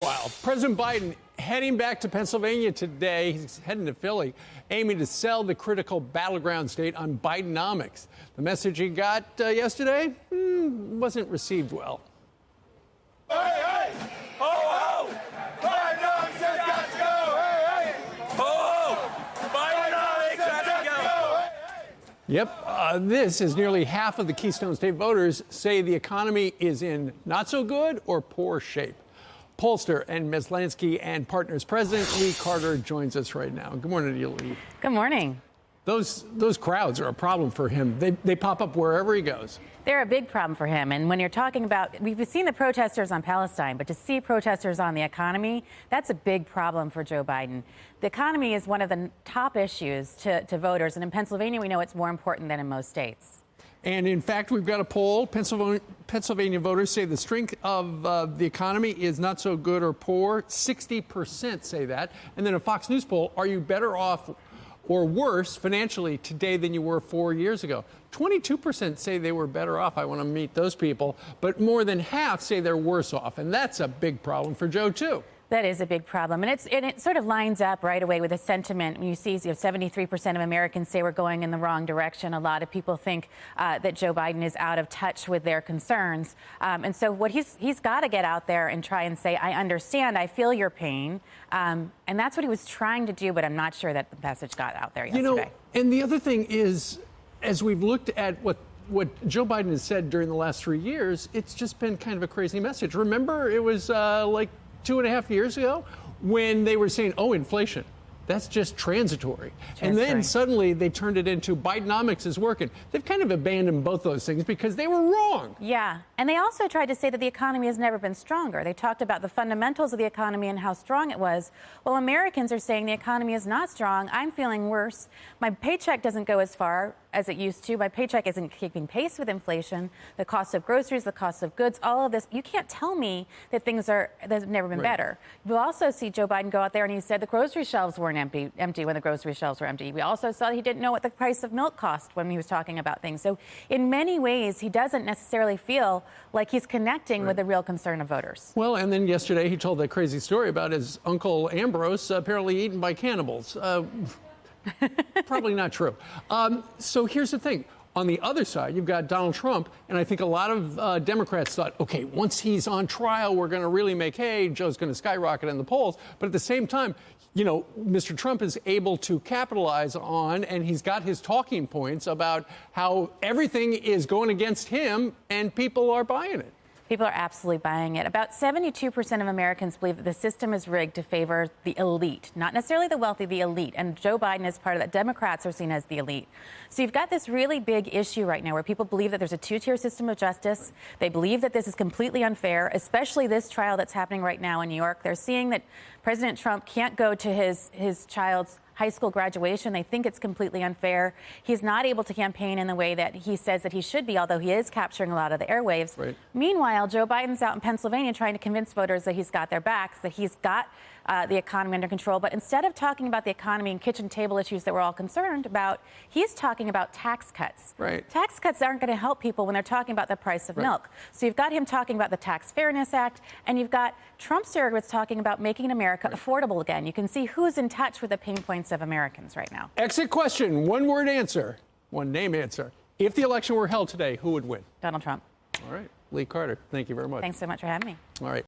Wow. President Biden heading back to Pennsylvania today. He's heading to Philly, aiming to sell the critical battleground state on Bidenomics. The message he got yesterday wasn't received well. Hey, hey! Ho, ho! Bidenomics has got to go! Hey, hey! Ho, ho! Bidenomics has to go! Hey, hey! Yep, this is nearly half of the Keystone State voters say the economy is in not so good or poor shape. Pollster and Maslansky and Partners President Lee Carter joins us right now. Good morning to you, Lee. Good morning. Those crowds are a problem for him. They pop up wherever he goes. They're a big problem for him. And when you're talking about, we've seen the protesters on Palestine, but to see protesters on the economy, that's a big problem for Joe Biden. The economy is one of the top issues to voters. And in Pennsylvania, we know it's more important than in most states. And in fact, we've got a poll. Pennsylvania voters say the strength of the economy is not so good or poor. 60% say that. And then a Fox News poll, are you better off or worse financially today than you were 4 years ago? 22% say they were better off. I want to meet those people. But more than half say they're worse off. And that's a big problem for Joe, too. That is a big problem. And it sort of lines up right away with the sentiment. When you see 73% of Americans say we're going in the wrong direction. A lot of people think that Joe Biden is out of touch with their concerns. And so what he's got to get out there and try and say, I understand, I feel your pain. And that's what he was trying to do, but I'm not sure that the message got out there yesterday. You know, and the other thing is, as we've looked at what Joe Biden has said during the last 3 years, it's just been kind of a crazy message. Remember, it was like 2.5 years ago when they were saying, oh, inflation, that's just transitory. And then suddenly they turned it into Bidenomics is working. They've kind of abandoned both those things because they were wrong. Yeah. And they also tried to say that the economy has never been stronger. They talked about the fundamentals of the economy and how strong it was. Well, Americans are saying the economy is not strong. I'm feeling worse. My paycheck doesn't go as far as it used to. My paycheck isn't keeping pace with inflation. The cost of groceries, the cost of goods, all of this. You can't tell me that they've never been better. We'll also see Joe Biden go out there and he said the grocery shelves weren't empty when the grocery shelves were empty. We also saw he didn't know what the price of milk cost when he was talking about things. So in many ways, he doesn't necessarily feel like he's connecting with the real concern of voters. Well, and then yesterday he told that crazy story about his uncle Ambrose apparently eaten by cannibals. Probably not true. So here's the thing. On the other side, you've got Donald Trump, and I think a lot of Democrats thought, okay, once he's on trial, we're going to really make hay. Joe's going to skyrocket in the polls. But at the same time, you know, Mr. Trump is able to capitalize on, and he's got his talking points about how everything is going against him, and people are buying it. People are absolutely buying it. About 72% of Americans believe that the system is rigged to favor the elite, not necessarily the wealthy, the elite. And Joe Biden is part of that. Democrats are seen as the elite. So you've got this really big issue right now where people believe that there's a two-tier system of justice. They believe that this is completely unfair, especially this trial that's happening right now in New York. They're seeing that President Trump can't go to his child's high school graduation. They think it's completely unfair. He's not able to campaign in the way that he says that he should be, although he is capturing a lot of the airwaves. Right. Meanwhile, Joe Biden's out in Pennsylvania trying to convince voters that he's got their backs, that he's got the economy under control. But instead of talking about the economy and kitchen table issues that we're all concerned about, he's talking about tax cuts. Right. Tax cuts aren't going to help people when they're talking about the price of milk. So you've got him talking about the Tax Fairness Act, and you've got Trump surrogates talking about making America affordable again. You can see who's in touch with the pain points of Americans right now. Exit question, one-word answer, one-name answer. If the election were held today, who would win? Donald Trump. All right. Lee Carter, thank you very much. Thanks so much for having me. All right.